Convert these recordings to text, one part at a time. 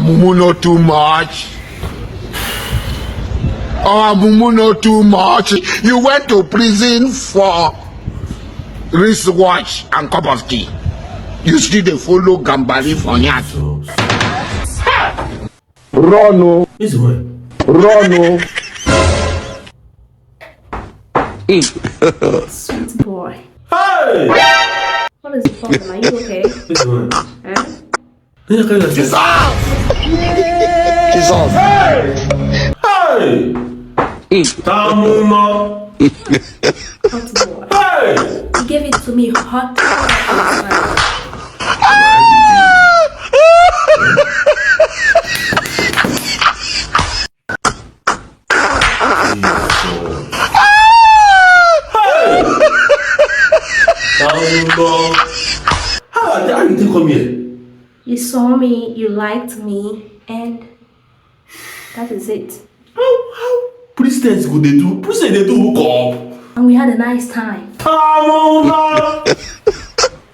mumu not too much. Mumu not too much. You went to prison for wristwatch and cup of tea. You still dey follow Gambari for yard. Run. This way. Run. Sweet boy. Hey! What is the problem? Are you okay? This way. Huh? Jesus! Jesus! Hey! Tamuma! Hot boy. Hey! He gave it to me hot. How did you come here? You saw me, you liked me, and that is it. How? Presidents go they do? Presidents they do hookup. And we had a nice time. Tamuma!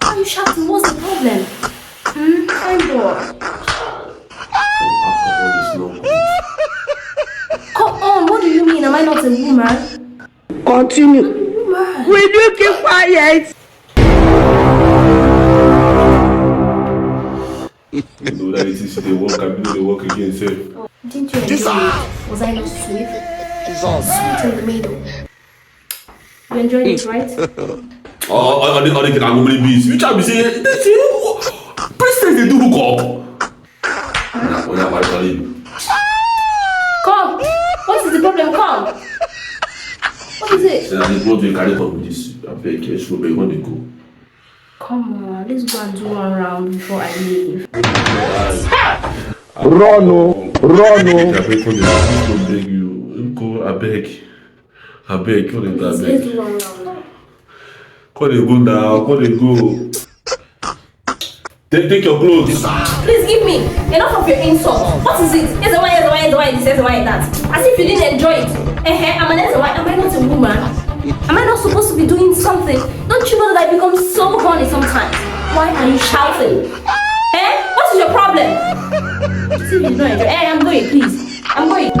Why are you shouting? What's the problem? Fine boy. Alcohol is not good. Come on, what do you mean? Am I not a woman? Continue. Woman. Will you keep quiet? You know that it is they work and they work again, say. Didn't you enjoy it? Was I not sweet? Jesus! Sweet in the middle. You enjoyed it, right? Oh, they get angry bees. You try to say, presidents they do hookup. Come! What is the problem? Come! What is it? Say, I need to carry on with this. I beg you, so you want to go. Come on, let's go and do one round before I leave. Run. Run. I beg you. Go, I beg. I beg. Call it, I Let's beg. do one round. Call it, go now. Call it, go. Take your clothes. Please give me enough of your insult. What is it? Yes, why this, yes, why that? As if you didn't enjoy it. Am I not a woman? Am I not supposed to be doing something? Don't you know that I become so horny sometimes? Why are you shouting? What is your problem? See if you don't enjoy. I'm going, please. I'm going.